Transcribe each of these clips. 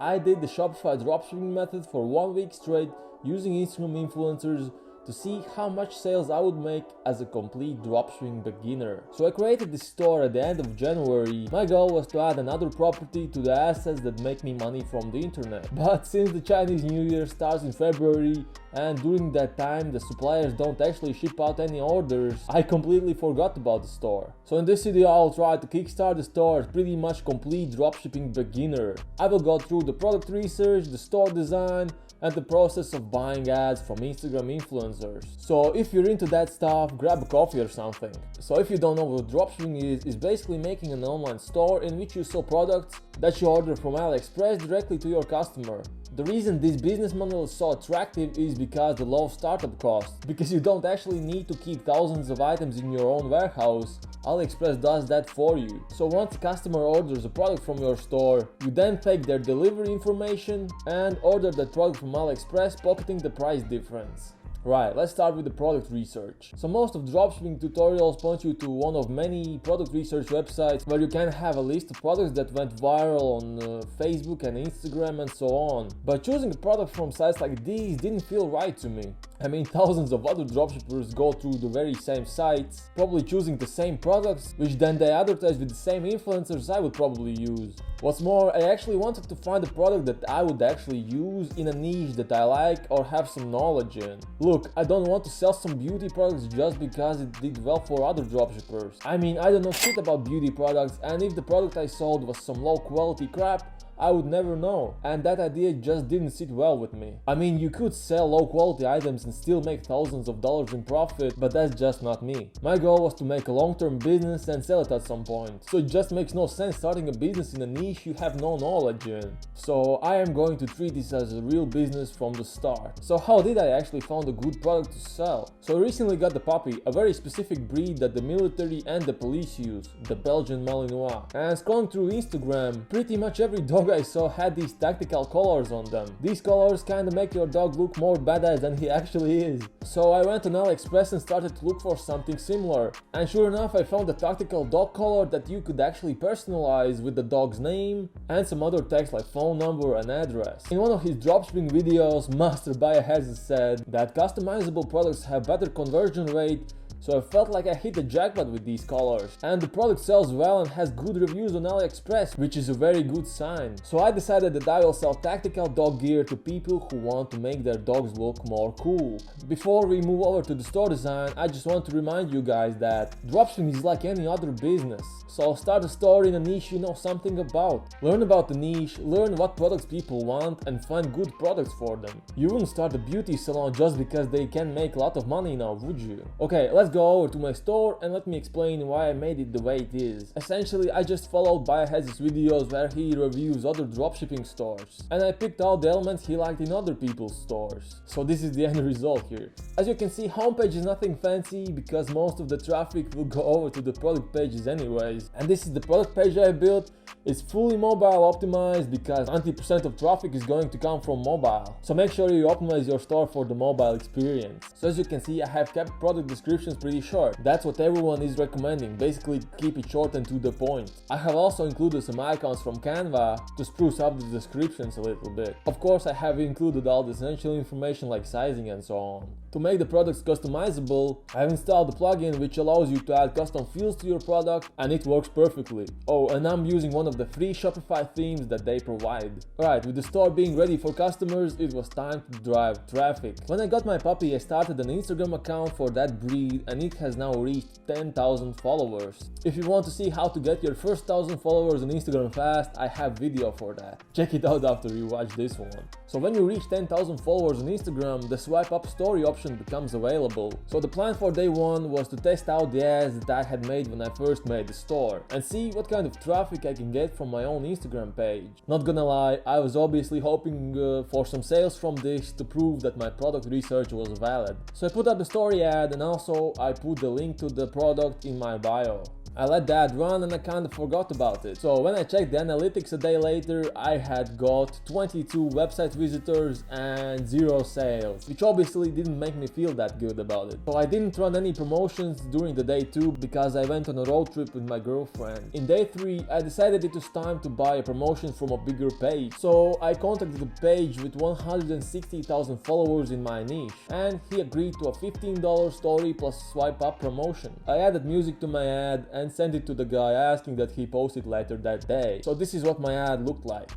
I did the Shopify dropshipping method for 1 week straight using Instagram influencers to see how much sales I would make as a complete dropshipping beginner. So I created this store at the end of January. My goal was to add another property to the assets that make me money from the internet. But since the Chinese New Year starts in February and during that time the suppliers don't actually ship out any orders, I completely forgot about the store. So in this video I'll try to kickstart the store as pretty much complete dropshipping beginner. I will go through the product research, the store design, and the process of buying ads from Instagram influencers. So if you're into that stuff, grab a coffee or something. So if you don't know what dropshipping is, it's basically making an online store in which you sell products that you order from AliExpress directly to your customer. The reason this business model is so attractive is because the low startup cost. Because you don't actually need to keep thousands of items in your own warehouse. AliExpress does that for you. So once a customer orders a product from your store, you then take their delivery information and order that product from AliExpress, pocketing the price difference. Right, let's start with the product research. So most of dropshipping tutorials point you to one of many product research websites where you can have a list of products that went viral on Facebook and Instagram and so on. But choosing a product from sites like these didn't feel right to me. I mean, thousands of other dropshippers go through the very same sites, probably choosing the same products, which then they advertise with the same influencers I would probably use. What's more, I actually wanted to find a product that I would actually use in a niche that I like or have some knowledge in. Look, I don't want to sell some beauty products just because it did well for other dropshippers. I mean, I don't know shit about beauty products, and if the product I sold was some low quality crap, I would never know, and that idea just didn't sit well with me. I mean, you could sell low quality items and still make thousands of dollars in profit, but that's just not me. My goal was to make a long-term business and sell it at some point. So it just makes no sense starting a business in a niche you have no knowledge in. So I am going to treat this as a real business from the start. So how did I actually find a good product to sell? So I recently got the puppy, a very specific breed that the military and the police use, the Belgian Malinois. And scrolling through Instagram, pretty much every dog I saw had these tactical collars on them. These collars kinda make your dog look more badass than he actually is. So I went on AliExpress and started to look for something similar. And sure enough, I found a tactical dog collar that you could actually personalize with the dog's name and some other text like phone number and address. In one of his dropshipping videos, Master Biohazard said that customizable products have better conversion rate. So I felt like I hit the jackpot with these collars. And the product sells well and has good reviews on AliExpress, which is a very good sign. So I decided that I will sell tactical dog gear to people who want to make their dogs look more cool. Before we move over to the store design, I just want to remind you guys that dropshipping is like any other business. So start a store in a niche you know something about. Learn about the niche, learn what products people want, and find good products for them. You wouldn't start a beauty salon just because they can make a lot of money now, would you? Okay, let's go over to my store and let me explain why I made it the way it is. Essentially, I just followed Biohazard's videos where he reviews other dropshipping stores, and I picked out the elements he liked in other people's stores. So this is the end result here. As you can see, homepage is nothing fancy because most of the traffic will go over to the product pages anyways. And this is the product page I built. It's fully mobile optimized because 90% of traffic is going to come from mobile. So make sure you optimize your store for the mobile experience. So as you can see, I have kept product descriptions pretty short. That's what everyone is recommending, basically keep it short and to the point. I have also included some icons from Canva to spruce up the descriptions a little bit. Of course, I have included all the essential information like sizing and so on. To make the products customizable, I have installed the plugin which allows you to add custom fields to your product, and it works perfectly. Oh, and I'm using one of the free Shopify themes that they provide. Alright, with the store being ready for customers, it was time to drive traffic. When I got my puppy, I started an Instagram account for that breed and it has now reached 10,000 followers. If you want to see how to get your first 1,000 followers on Instagram fast, I have video for that. Check it out after you watch this one. So when you reach 10,000 followers on Instagram, the swipe up story option becomes available. So the plan for day one was to test out the ads that I had made when I first made the store and see what kind of traffic I can get from my own Instagram page. Not gonna lie, I was obviously hoping for some sales from this to prove that my product research was valid. So I put up the story ad and also I put the link to the product in my bio. I let that run and I kinda forgot about it. So when I checked the analytics a day later, I had got 22 website visitors and 0 sales, which obviously didn't make me feel that good about it. So I didn't run any promotions during the day 2 because I went on a road trip with my girlfriend. In day 3, I decided it was time to buy a promotion from a bigger page. So I contacted the page with 160,000 followers in my niche, and he agreed to a $15 story plus swipe up promotion. I added music to my ad and sent it to the guy asking that he post it later that day. So this is what my ad looked like.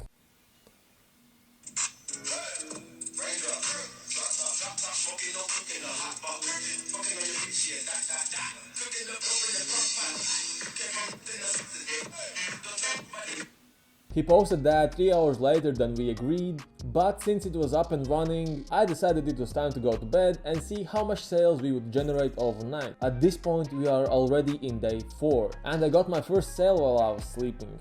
He posted that 3 hours later than we agreed, but since it was up and running, I decided it was time to go to bed and see how much sales we would generate overnight. At this point we are already in day 4, and I got my first sale while I was sleeping.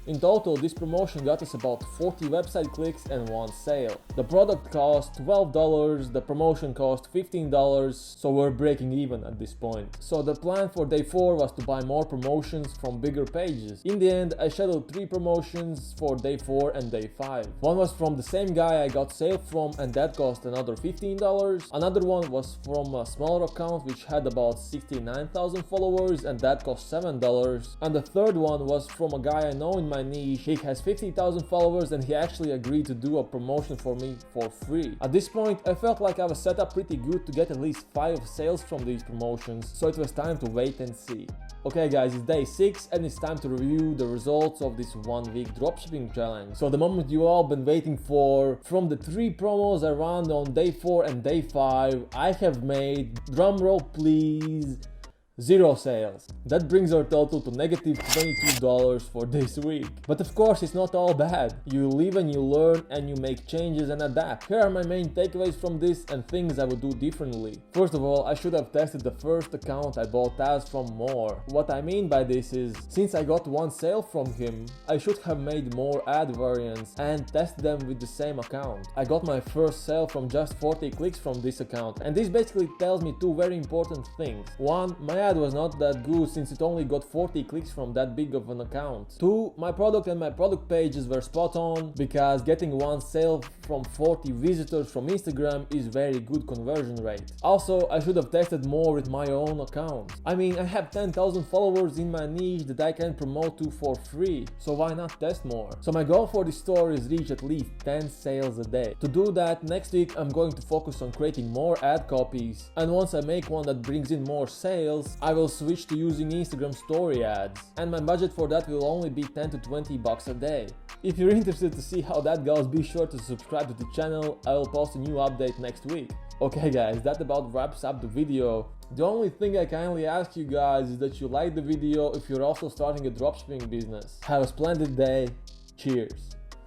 In total, this promotion got us about 40 website clicks and 1 sale. The product cost $12, the promotion cost $15, so we're breaking even at this point. So the plan for day 4 was to buy more promotions from bigger pages. In the end, I scheduled 3 promotions for day 4 and day 5. One was from the same guy I got sale from, and that cost another $15. Another one was from a smaller account which had about 69,000 followers, and that cost $7. And the third one was from a guy I know in my niche. He has 50,000 followers and he actually agreed to do a promotion for me for free. At this point, I felt like I was set up pretty good to get at least 5 sales from these promotions, so it was time to wait and see. Okay guys, it's day 6 and it's time to review the results of this 1-week dropshipping challenge. So the moment you all been waiting for, from the 3 promos I ran on day 4 and day 5, I have made, drumroll please, 0 sales. That brings our total to negative $22 for this week. But of course it's not all bad. You live and you learn and you make changes and adapt. Here are my main takeaways from this and things I would do differently. First of all, I should have tested the first account I bought ads from more. What I mean by this is, since I got 1 sale from him, I should have made more ad variants and tested them with the same account. I got my first sale from just 40 clicks from this account, and this basically tells me 2 very important things. 1, my ad was not that good since it only got 40 clicks from that big of an account. 2, my product and my product pages were spot on, because getting 1 sale from 40 visitors from Instagram is very good conversion rate. Also, I should have tested more with my own account. I mean, I have 10,000 followers in my niche that I can promote to for free, so why not test more? So my goal for this store is reach at least 10 sales a day. To do that, next week I'm going to focus on creating more ad copies, and once I make one that brings in more sales, I will switch to using Instagram story ads, and my budget for that will only be 10 to 20 bucks a day. If you're interested to see how that goes, be sure to subscribe to the channel. I will post a new update next week. Okay guys, that about wraps up the video. The only thing I kindly ask you guys is that you like the video if you're also starting a dropshipping business. Have a splendid day. Cheers.